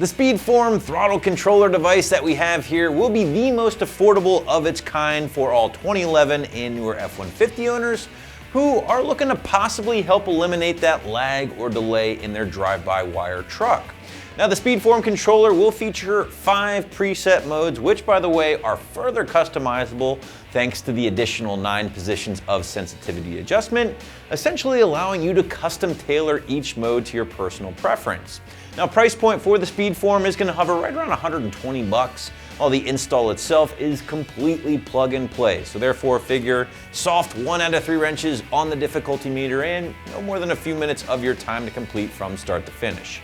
The SpeedForm Throttle Controller device that we have here will be the most affordable of its kind for all 2011 and newer F-150 owners who are looking to possibly help eliminate that lag or delay in their drive-by-wire truck. Now, the SpeedForm controller will feature 5 preset modes, which, by the way, are further customizable thanks to the additional 9 positions of sensitivity adjustment, essentially allowing you to custom tailor each mode to your personal preference. Now, price point for the SpeedForm is going to hover right around 120 bucks, while the install itself is completely plug and play. So therefore, figure soft 1 out of 3 wrenches on the difficulty meter and no more than a few minutes of your time to complete from start to finish.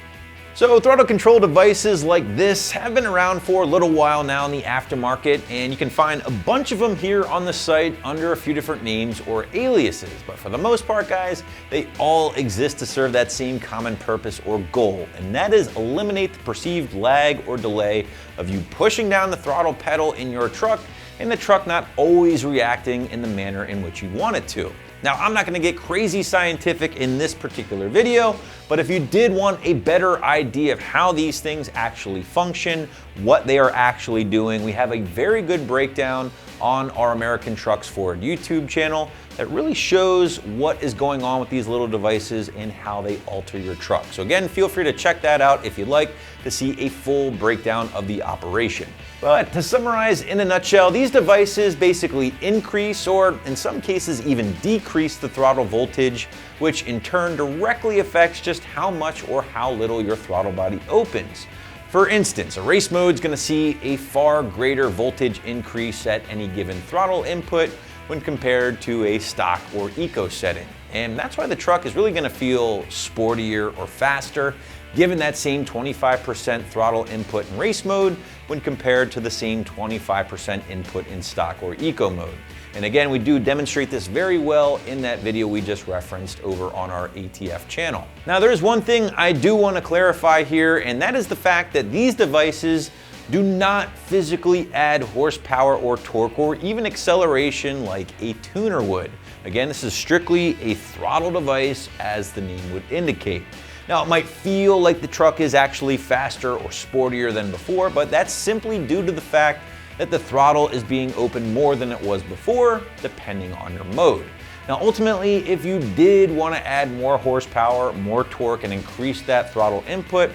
So throttle control devices like this have been around for a little while now in the aftermarket, and you can find a bunch of them here on the site under a few different names or aliases. But for the most part, guys, they all exist to serve that same common purpose or goal, and that is eliminate the perceived lag or delay of you pushing down the throttle pedal in your truck and the truck not always reacting in the manner in which you want it to. Now, I'm not gonna get crazy scientific in this particular video, but if you did want a better idea of how these things actually function, what they are actually doing, we have a very good breakdown on our AmericanTrucks Ford YouTube channel that really shows what is going on with these little devices and how they alter your truck. So again, feel free to check that out if you'd like to see a full breakdown of the operation. But to summarize in a nutshell, these devices basically increase or in some cases even decrease the throttle voltage, which in turn directly affects just how much or how little your throttle body opens. For instance, a race mode is going to see a far greater voltage increase at any given throttle input when compared to a stock or eco setting. And that's why the truck is really going to feel sportier or faster, given that same 25% throttle input in race mode when compared to the same 25% input in stock or eco mode. And again, we do demonstrate this very well in that video we just referenced over on our ATF channel. Now, there's one thing I do want to clarify here, and that is the fact that these devices do not physically add horsepower or torque or even acceleration like a tuner would. Again, this is strictly a throttle device, as the name would indicate. Now, it might feel like the truck is actually faster or sportier than before, but that's simply due to the fact that the throttle is being opened more than it was before, depending on your mode. Now, ultimately, if you did want to add more horsepower, more torque, and increase that throttle input,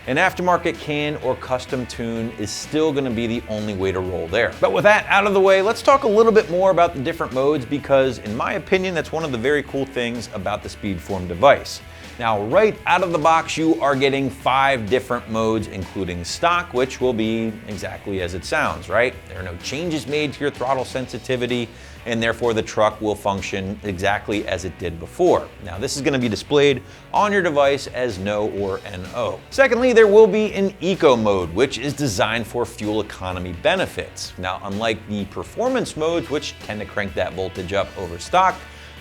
an aftermarket can or custom tune is still going to be the only way to roll there. But with that out of the way, let's talk a little bit more about the different modes, because in my opinion, that's one of the very cool things about the SpeedForm device. Now, right out of the box, you are getting 5 different modes, including stock, which will be exactly as it sounds, right? There are no changes made to your throttle sensitivity, and therefore the truck will function exactly as it did before. Now, this is going to be displayed on your device as no or NO. Secondly, there will be an eco mode, which is designed for fuel economy benefits. Now, unlike the performance modes, which tend to crank that voltage up over stock,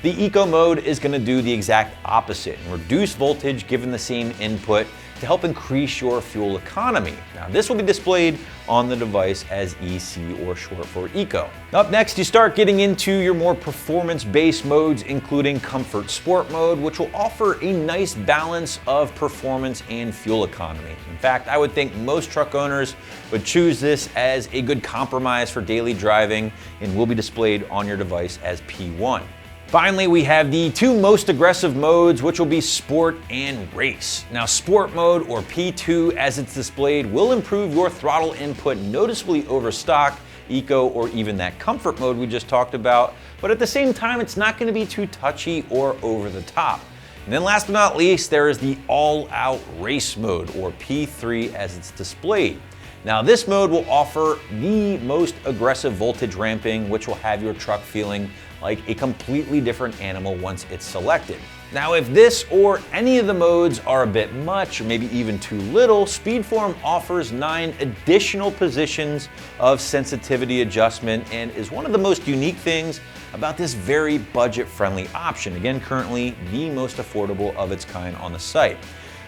the eco mode is going to do the exact opposite and reduce voltage given the same input to help increase your fuel economy. Now, this will be displayed on the device as EC, or short for eco. Up next, you start getting into your more performance-based modes, including Comfort Sport mode, which will offer a nice balance of performance and fuel economy. In fact, I would think most truck owners would choose this as a good compromise for daily driving and will be displayed on your device as P1. Finally, we have the 2 most aggressive modes, which will be Sport and Race. Now, Sport mode, or P2 as it's displayed, will improve your throttle input noticeably over stock, eco, or even that comfort mode we just talked about, but at the same time, it's not going to be too touchy or over the top. And then last but not least, there is the all-out race mode, or P3 as it's displayed. Now, this mode will offer the most aggressive voltage ramping, which will have your truck feeling like a completely different animal once it's selected. Now, if this or any of the modes are a bit much, or maybe even too little, SpeedForm offers 9 additional positions of sensitivity adjustment and is one of the most unique things about this very budget-friendly option. Again, currently the most affordable of its kind on the site.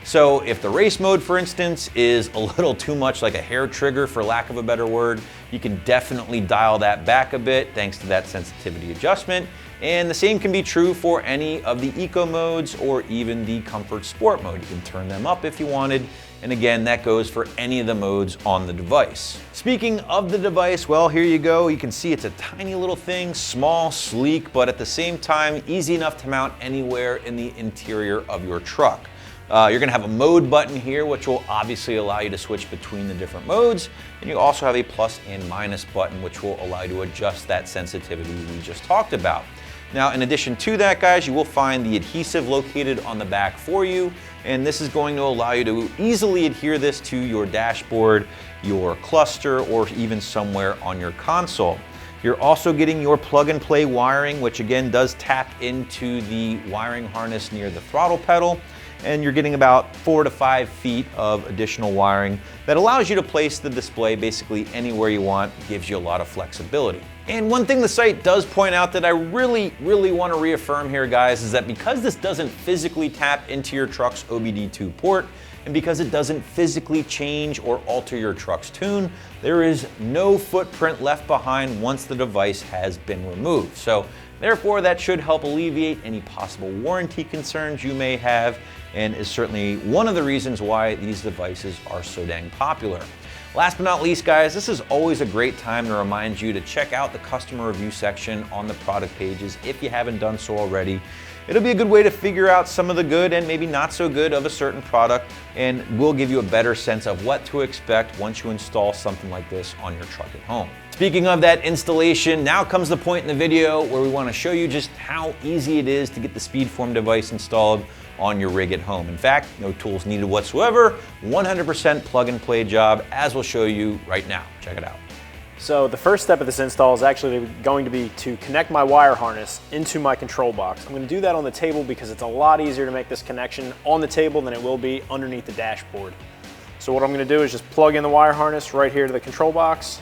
So if the race mode, for instance, is a little too much like a hair trigger, for lack of a better word, you can definitely dial that back a bit thanks to that sensitivity adjustment. And the same can be true for any of the eco modes or even the comfort sport mode. You can turn them up if you wanted And again, that goes for any of the modes on the device. Speaking of the device, well, here you go. You can see it's a tiny little thing, small, sleek, but at the same time, easy enough to mount anywhere in the interior of your truck. You're gonna have a mode button here, which will obviously allow you to switch between the different modes. And you also have a plus and minus button, which will allow you to adjust that sensitivity we just talked about. Now, in addition to that, guys, you will find the adhesive located on the back for you. And this is going to allow you to easily adhere this to your dashboard, your cluster, or even somewhere on your console. You're also getting your plug and play wiring, which again does tap into the wiring harness near the throttle pedal. And you're getting about 4 to 5 feet of additional wiring that allows you to place the display basically anywhere you want, gives you a lot of flexibility. And one thing the site does point out that I really want to reaffirm here, guys, is that because this doesn't physically tap into your truck's OBD2 port, and because it doesn't physically change or alter your truck's tune, there is no footprint left behind once the device has been removed. So therefore, that should help alleviate any possible warranty concerns you may have, and is certainly one of the reasons why these devices are so dang popular. Last but not least, guys, this is always a great time to remind you to check out the customer review section on the product pages if you haven't done so already. It'll be a good way to figure out some of the good and maybe not so good of a certain product, and will give you a better sense of what to expect once you install something like this on your truck at home. Speaking of that installation, now comes the point in the video where we want to show you just how easy it is to get the SpeedForm device installed on your rig at home. In fact, no tools needed whatsoever, 100% plug and play job, as we'll show you right now. Check it out. So the first step of this install is actually going to be to connect my wire harness into my control box. I'm going to do that on the table because it's a lot easier to make this connection on the table than it will be underneath the dashboard. So what I'm going to do is just plug in the wire harness right here to the control box,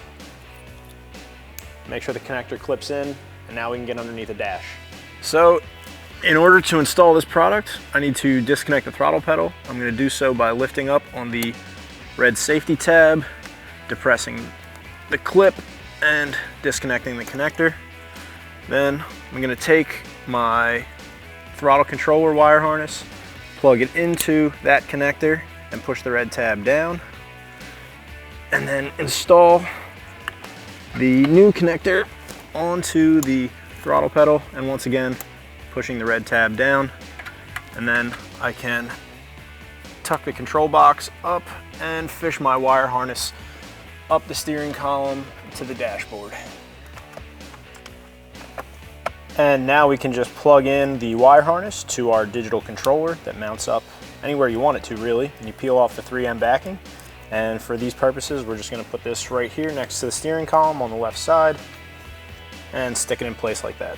make sure the connector clips in, and now we can get underneath the dash. So in order to install this product, I need to disconnect the throttle pedal. I'm going to do so by lifting up on the red safety tab, depressing the clip, and disconnecting the connector. Then I'm going to take my throttle controller wire harness, plug it into that connector, and push the red tab down, and then install the new connector onto the throttle pedal, and once again pushing the red tab down, and then I can tuck the control box up and fish my wire harness up the steering column to the dashboard. And now we can just plug in the wire harness to our digital controller that mounts up anywhere you want it to, really. And you peel off the 3M backing. And for these purposes, we're just going to put this right here next to the steering column on the left side and stick it in place like that.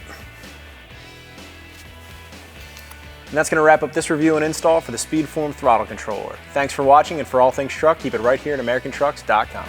And that's going to wrap up this review and install for the SpeedForm Throttle Controller. Thanks for watching, and for all things truck, keep it right here at AmericanTrucks.com.